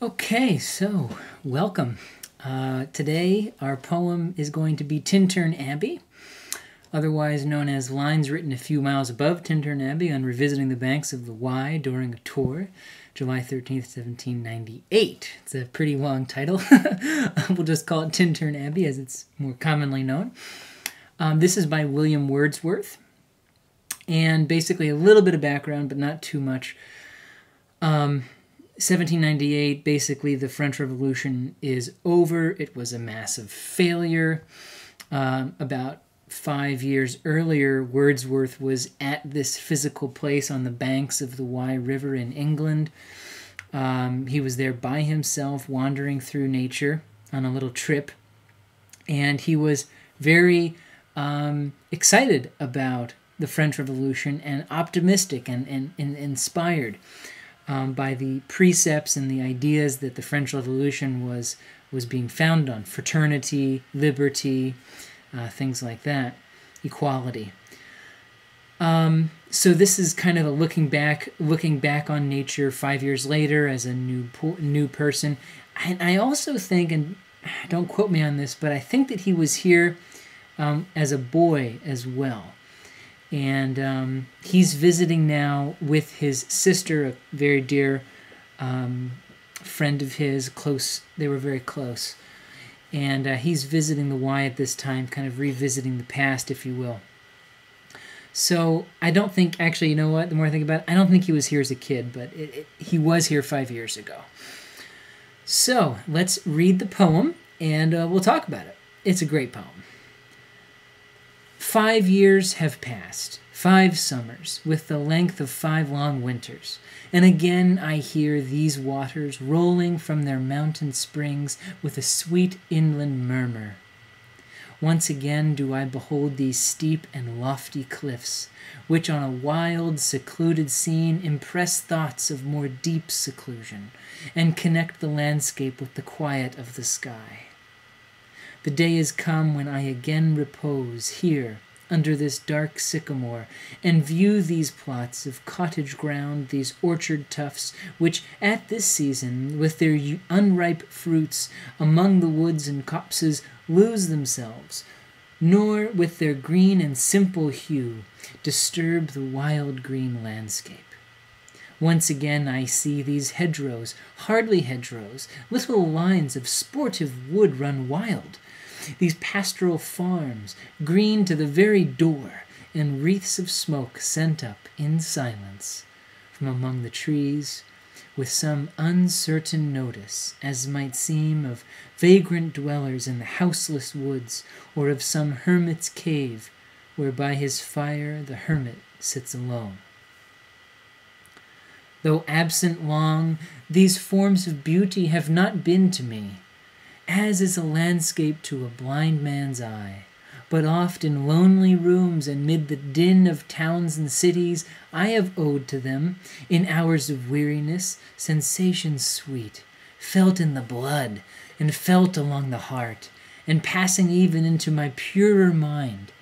Okay, so welcome. Today our poem is going to be Tintern Abbey, otherwise known as Lines Written a Few Miles Above Tintern Abbey on Revisiting the Banks of the Wye During a Tour, July 13th, 1798. It's a pretty long title. We'll just call it Tintern Abbey as it's more commonly known. This is by William Wordsworth, and basically a little bit of background, but not too much. 1798, basically the French Revolution is over. It was a massive failure. About 5 years earlier, Wordsworth was at this physical place on the banks of the Wye River in England. He was there by himself, wandering through nature on a little trip. And he was very excited about the French Revolution and optimistic and inspired by the precepts and the ideas that the French Revolution was being founded on: fraternity, liberty, things like that, equality. So this is kind of a looking back on nature 5 years later as a new person. And I also think, and don't quote me on this, but I think that he was here as a boy as well. And he's visiting now with his sister, a very dear friend of his, close. They were very close. And he's visiting the Wye at this time, kind of revisiting the past, if you will. So I don't think, actually, you know what, the more I think about it, I don't think he was here as a kid, but he was here 5 years ago. So let's read the poem, and we'll talk about it. It's a great poem. 5 years have passed, 5 summers, with the length of 5 long winters, and again I hear these waters rolling from their mountain springs with a sweet inland murmur. Once again do I behold these steep and lofty cliffs, which on a wild, secluded scene impress thoughts of more deep seclusion, and connect the landscape with the quiet of the sky. The day is come when I again repose here under this dark sycamore and view these plots of cottage ground, these orchard tufts, which at this season, with their unripe fruits among the woods and copses, lose themselves, nor with their green and simple hue disturb the wild green landscape. Once again I see these hedgerows, hardly hedgerows, little lines of sportive wood run wild, these pastoral farms, green to the very door, and wreaths of smoke sent up in silence from among the trees, with some uncertain notice, as might seem, of vagrant dwellers in the houseless woods, or of some hermit's cave, where by his fire the hermit sits alone. Though absent long, these forms of beauty have not been to me, as is a landscape to a blind man's eye, but oft in lonely rooms and mid the din of towns and cities I have owed to them, in hours of weariness, sensations sweet, felt in the blood and felt along the heart, and passing even into my purer mind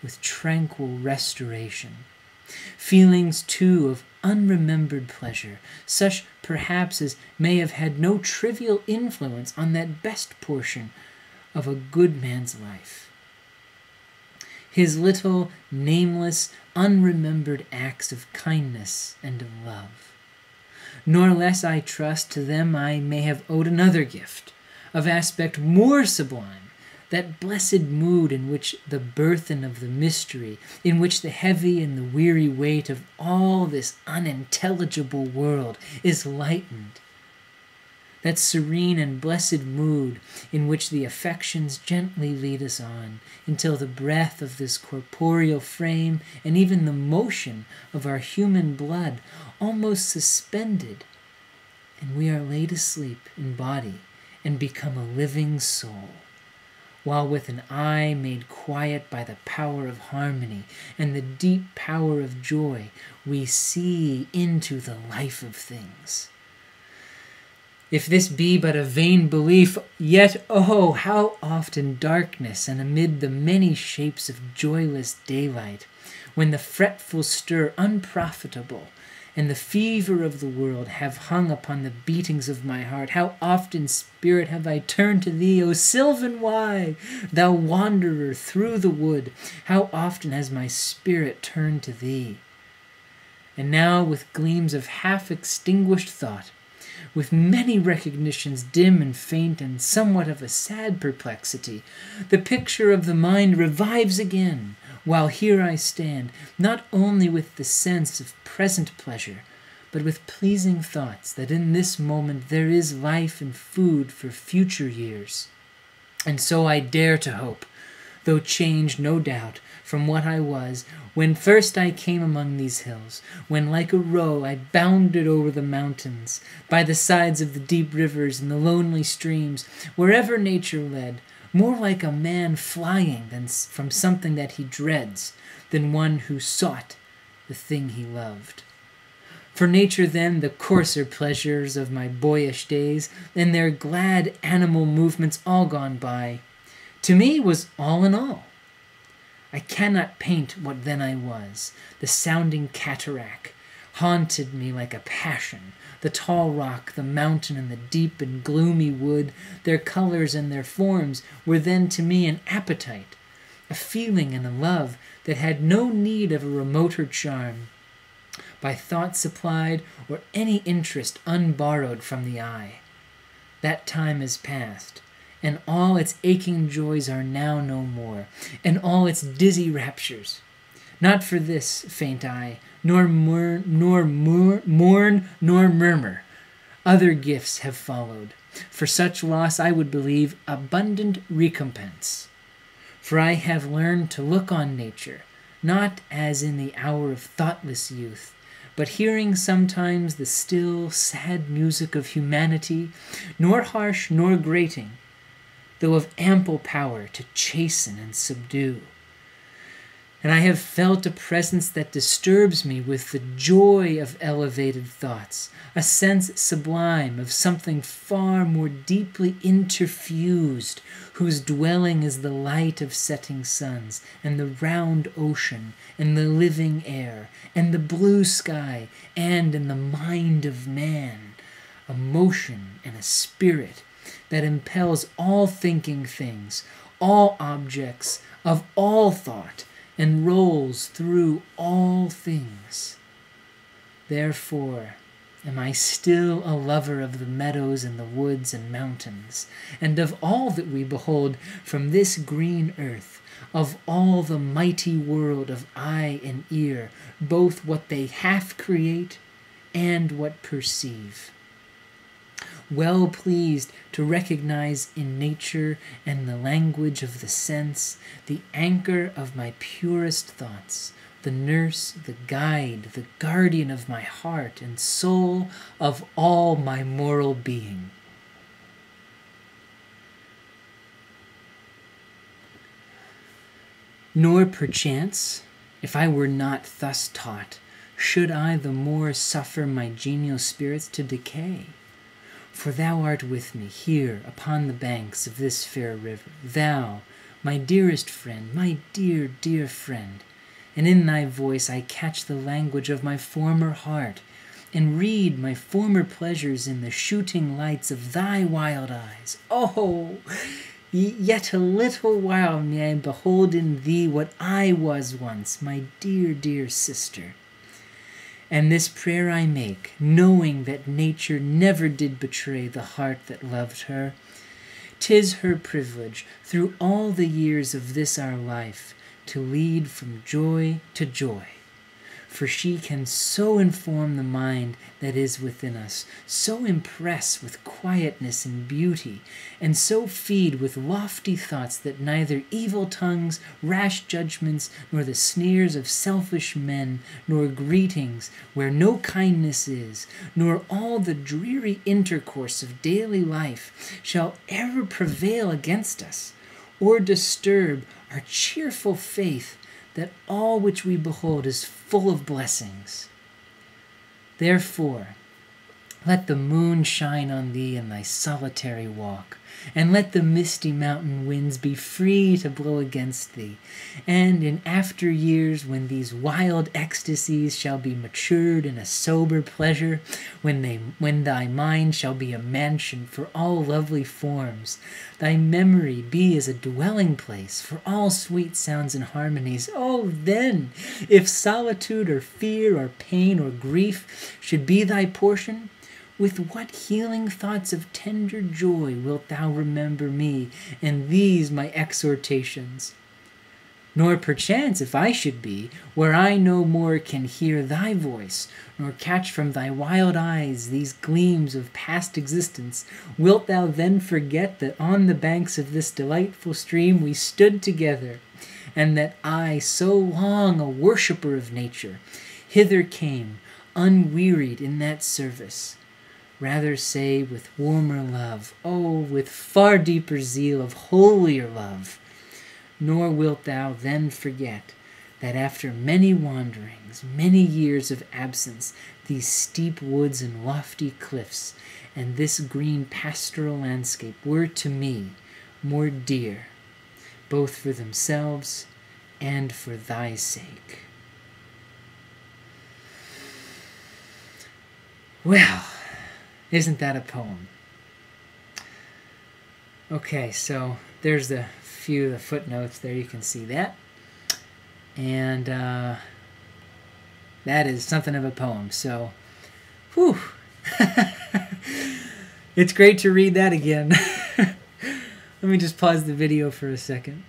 with tranquil restoration. Feelings, too, of unremembered pleasure, such perhaps as may have had no trivial influence on that best portion of a good man's life. His little, nameless, unremembered acts of kindness and of love. Nor less, I trust, to them I may have owed another gift, of aspect more sublime, that blessed mood in which the burthen of the mystery, in which the heavy and the weary weight of all this unintelligible world is lightened. That serene and blessed mood in which the affections gently lead us on, until the breath of this corporeal frame and even the motion of our human blood almost suspended, and we are laid asleep in body and become a living soul, while with an eye made quiet by the power of harmony and the deep power of joy, we see into the life of things. If this be but a vain belief, yet, oh, how oft in darkness and amid the many shapes of joyless daylight, when the fretful stir unprofitable and the fever of the world have hung upon the beatings of my heart. How often, Spirit, have I turned to thee, O sylvan why, thou wanderer through the wood, how often has my spirit turned to thee. And now, with gleams of half-extinguished thought, with many recognitions dim and faint and somewhat of a sad perplexity, the picture of the mind revives again, while here I stand, not only with the sense of present pleasure, but with pleasing thoughts that in this moment there is life and food for future years. And so I dare to hope, though changed, no doubt, from what I was when first I came among these hills, when like a roe I bounded over the mountains, by the sides of the deep rivers and the lonely streams, wherever nature led, more like a man flying than from something that he dreads, than one who sought the thing he loved. For nature then, the coarser pleasures of my boyish days, and their glad animal movements all gone by, to me was all in all. I cannot paint what then I was. The sounding cataract haunted me like a passion. The tall rock, the mountain, and the deep and gloomy wood, their colors and their forms were then to me an appetite, a feeling and a love that had no need of a remoter charm, by thought supplied or any interest unborrowed from the eye. That time is past, and all its aching joys are now no more, and all its dizzy raptures. Not for this faint I, nor mourn, nor murmur. Other gifts have followed. For such loss I would believe abundant recompense. For I have learned to look on nature, not as in the hour of thoughtless youth, but hearing sometimes the still, sad music of humanity, nor harsh nor grating, though of ample power to chasten and subdue. And I have felt a presence that disturbs me with the joy of elevated thoughts, a sense sublime of something far more deeply interfused, whose dwelling is the light of setting suns, and the round ocean, and the living air, and the blue sky, and in the mind of man, a motion and a spirit that impels all thinking things, all objects of all thought, and rolls through all things. Therefore am I still a lover of the meadows and the woods and mountains, and of all that we behold from this green earth, of all the mighty world of eye and ear, both what they half create and what perceive. Well pleased to recognize in nature and the language of the sense the anchor of my purest thoughts, the nurse, the guide, the guardian of my heart and soul, of all my moral being. Nor perchance, if I were not thus taught, should I the more suffer my genial spirits to decay. For thou art with me here upon the banks of this fair river, thou, my dearest friend, my dear, dear friend, and in thy voice I catch the language of my former heart, and read my former pleasures in the shooting lights of thy wild eyes. Oh, yet a little while may I behold in thee what I was once, my dear, dear sister. And this prayer I make, knowing that nature never did betray the heart that loved her. 'Tis her privilege, through all the years of this our life, to lead from joy to joy. For she can so inform the mind that is within us, so impress with quietness and beauty, and so feed with lofty thoughts that neither evil tongues, rash judgments, nor the sneers of selfish men, nor greetings where no kindness is, nor all the dreary intercourse of daily life shall ever prevail against us, or disturb our cheerful faith that all which we behold is full of blessings. Therefore, Let the moon shine on thee in thy solitary walk, and let the misty mountain winds be free to blow against thee. And in after years, when these wild ecstasies shall be matured in a sober pleasure, when thy mind shall be a mansion for all lovely forms, thy memory be as a dwelling place for all sweet sounds and harmonies, oh then, if solitude or fear or pain or grief should be thy portion, with what healing thoughts of tender joy wilt thou remember me and these my exhortations? Nor perchance, if I should be, where I no more can hear thy voice, nor catch from thy wild eyes these gleams of past existence, wilt thou then forget that on the banks of this delightful stream we stood together, and that I, so long a worshipper of nature, hither came, unwearied in that service? Rather say with warmer love, oh, with far deeper zeal of holier love. Nor wilt thou then forget that after many wanderings, many years of absence, these steep woods and lofty cliffs, and this green pastoral landscape were to me more dear, both for themselves and for thy sake. Well, isn't that a poem? Okay, so there's the few of the footnotes there. You can see that. And that is something of a poem. So, whew. It's great to read that again. Let me just pause the video for a second.